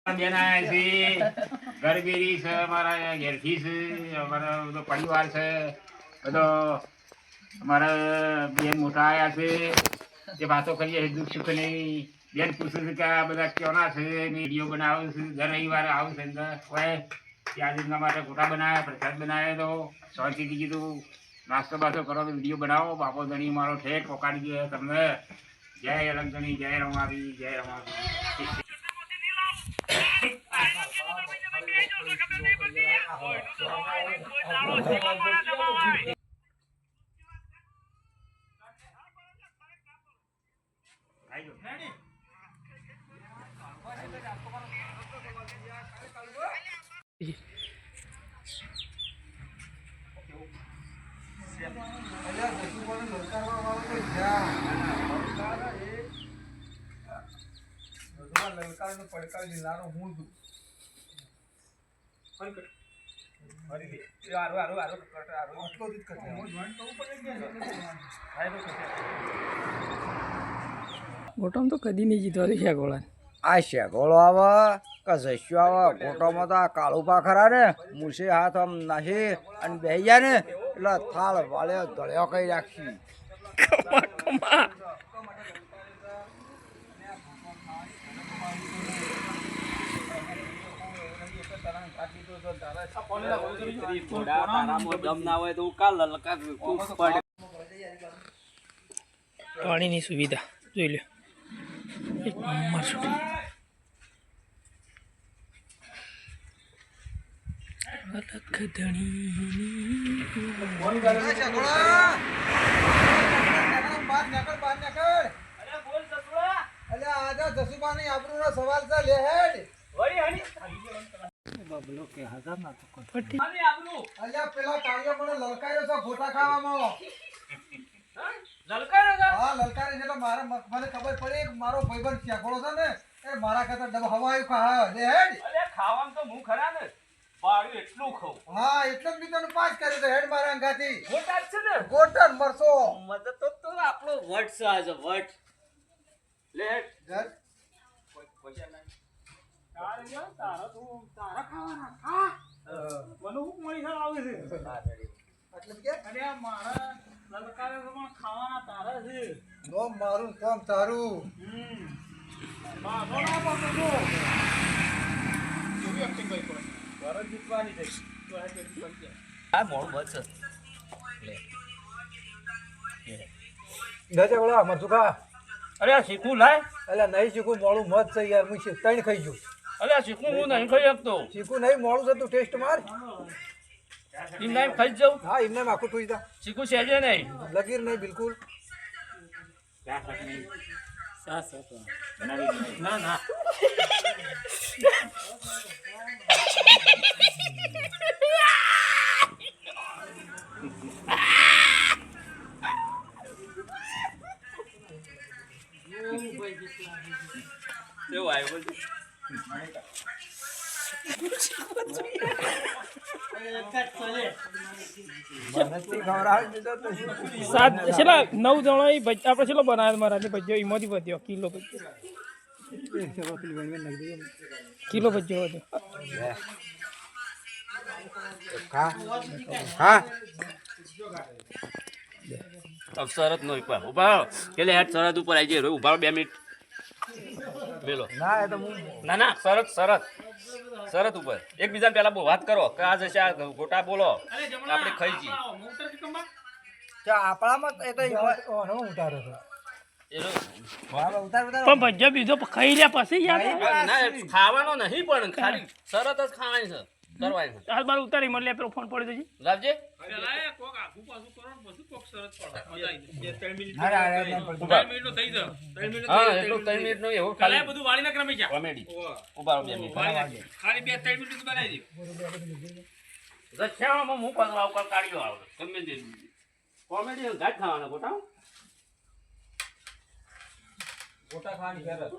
બેન આયા છે ગરબેરી છે અમારા ઘેરથી છે અમારા બધો પરિવાર છે બધો અમારા બેન મોટા આયા છે જે વાતો કરીએ દુઃખ સુખ નહીં બેન પૂછે છે કે આ બધા ક્યોના છે વિડીયો બનાવું છું દર રવિવારે આવું છે હોય આજે એમના માટે ગોટા બનાવ્યા પ્રસાદ બનાવ્યો તો શાંતિથી કીધું નાસ્તો બાસ્તો કરો તો વિડીયો બનાવો બાપો ધણી મારો ઠેઠ પોકાડી દે તમને જય અલંગણી જય રમાવી જય રમાવી પડકાર જિલ્લાનો હું છું ગોટામાં તો કદી નહીં જીતવા દે શેગોળા આ શેગોળો આવે કે જસ્યો આવે ગોટામાં તો આ કાળુપા ખરા ને મૂસે હાથ આમ નાખી અને બેસી જાય ને એટલે થાળ વાળ્યો ધળ્યો કઈ રાખી પાણીની સુવિધા જોઈ લો એક નંબર સુધી અલખ પેલા કાળિયો મને લલકાર્યો છે ગોટા ખાવામાં લલકારે છે મારે મને ખબર પડી મારો ભાઈબંધ શેગોળો છે ને એ મારા કરતા ડબ હવાયું ખા લે હેડ ખાવાનું તો હું ખરા ને પાડ્યું એટલું ખાઉં હા એટલે જ મેં તને પાસ કર્યો તો હેડ મારા અંગાથી મોટા છે ને ગોટન મરસો મદદ તો આપણો વટ છે આજે વટ લે ઘર પૈસા નહીં તારા ખાવાના ખા મને હું મળી આવે છે એટલે કે અરે મારા લલકારે ખાવાના તારા છે નો મારું કામ તારું બાબો ના પકડો કેવી એક્ટિંગ કરી પડે ભારત જીતવાની થઈ તો આ કેટલી પંચાયત આ મોડું બસ લે ગજે ઓલા મધુકા અરે આ શીખું લાય એટલે નહીં શીખું મોડું મત છે યાર હું ત્રણ ખાઈ ગયું અરે આ શીખું હું નહીં ખાઈ શકતો શીખું નહીં મોડું છે તું ટેસ્ટ માર એમ નહીં ખાઈ જ જાઉં હા એમને આખું તું જા શીખું સહેજે નહીં લગીર નહીં બિલકુલ ના ના કેવું આવ્યું સાત છેલ્લા 9 જણા આપણે છેલ્લો બનાવ્યો મારા ભજ્યો એમાંથી વધ્યો કિલો ભજ્યો વધ્યો શરત નો ઉભા પેલે હેઠ શરત ઉપર આવી જાય ઉભા 2 મિનિટ બેલો ના એ તો હું ના ના શરત ઉપર એકબીજા પેલા વાત કરો કે આ જશે આ ગોટા બોલો આપણે ખાઈ જઈએ આપણામાં એ તો ઉતારો પણ ભજ્યો બીજો ખાઈ રહ્યા પછી યાર ના ખાવાનો નહીં પણ ખાલી શરત જ ખાવાની છે કરવાની છે હાલ બાર ઉતારી મળે પેલો ફોન પડી દેજે લાવજે હા એટલું 3 મિનિટ નો એવું ખાલી બધું વાળીને ક્રમે જા કોમેડી ઉભા 2 મિનિટ ખાલી 2-3 મિનિટ બનાવી દે રક્ષામાં હું પણ આવ કાઢ્યો આવ ગમે તે કોમેડી ગાઢ ખાવાના ગોટા ખાવાની ફેરત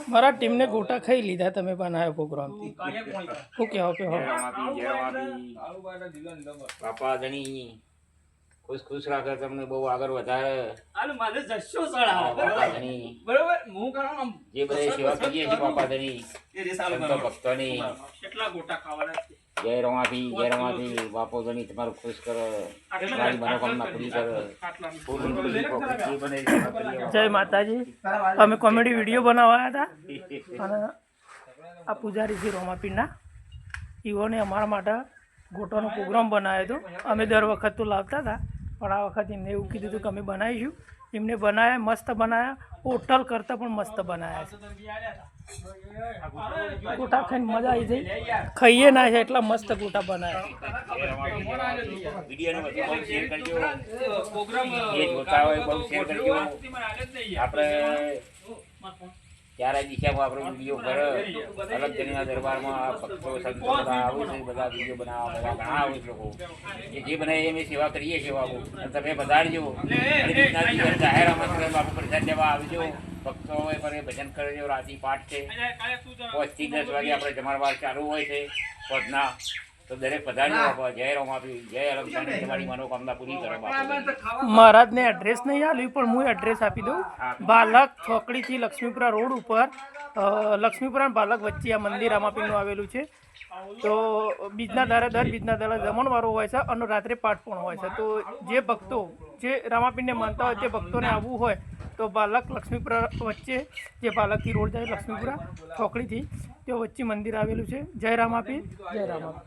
મારા ટીમને ગોટા ખાઈ લીધા તમે બનાવ્યો પ્રોગ્રામ શું કહેવો બાપા ધણી ખુશ રાખે, તમને બહુ આગળ વધારે. આને મારે જશો સળાવો બાપા ધણી બરોબર હું કરું આમ જે બધા સેવા કરીએ છીએ બાપા ધણી એ રેસાલ સંતો ભક્તોની કેટલા ગોટા ખાવાના છે જય રમાથી બાપો ધણી તમારું ખુશ કરો, તમારી મનોકામના પૂરી કરો. પૂરી પૂરી પોકળી જે બને એ સેવા કરીએ. જય માતાજી. અમે કોમેડી વિડીયો બનાવવા હતા અને આ પૂજારી છે રોમાપીરના, ઈવોને અમારા માટે ગોટાનો પ્રોગ્રામ બનાવ્યો હતો. અમે દર વખત તો લાવતા હતા, પણ આ વખત એમને એવું કીધું હતું કે અમે બનાવીશું. એમને બનાવ્યા, મસ્ત બનાવ્યા, હોટલ કરતાં પણ મસ્ત બનાવ્યા છે. ગોટા ખાઈને મજા આવી જઈ, ખાઈએ ના છે એટલા મસ્ત ગોટા બનાવ્યા. વિડીયોને વધુ બહુ શેર કરજો, જે જોતા હોય બહુ શેર કરજો. આપણે ત્યારે દિશામાં આપણો વિડીયો કરે અલગ જણીના દરબારમાં ભક્તો સંતો બધા આવું છે, બધા વિડીયો બનાવવા બધા ઘણા આવે છે લોકો. એ જે બનાવે એની સેવા કરીએ છીએ બાબુ, અને તમે વધારજો. જાહેર આમંત્રણ બાપુ પ્રસાદ લેવા આવજો. ભક્તો હોય પર ભજન કરજો, રાતી પાઠ છે, 5 થી 10 વાગે આપણે જમણવાર ચાલુ હોય છે પદના. તો દરેક પધારજો બાપા. જય રોમાપી, જય અલંકારી, તમારી મનોકામના પૂરી કરો બાપા. મહારાજને એડ્રેસ નહીં આપ્યું પણ હું એડ્રેસ આપી દઉં. બાલક ચોકડીથી લક્ષ્મીપુરા રોડ ઉપર, લક્ષ્મીપુરા અને બાલક વચ્ચે આ મંદિર રામાપીરનું આવેલું છે. તો બીજના દાડે બીજના દાડે જમણવારો હોય છે અને રાત્રે પાઠ પણ હોય છે. તો જે ભક્તો જે રામાપીરને માનતા હોય તે ભક્તોને આવવું હોય તો બાલક લક્ષ્મીપુરા વચ્ચે, જે બાલકથી રોડ જાય લક્ષ્મીપુરા ચોકડીથી, તે વચ્ચે મંદિર આવેલું છે. જય રામાપીર, જય રામાપીર.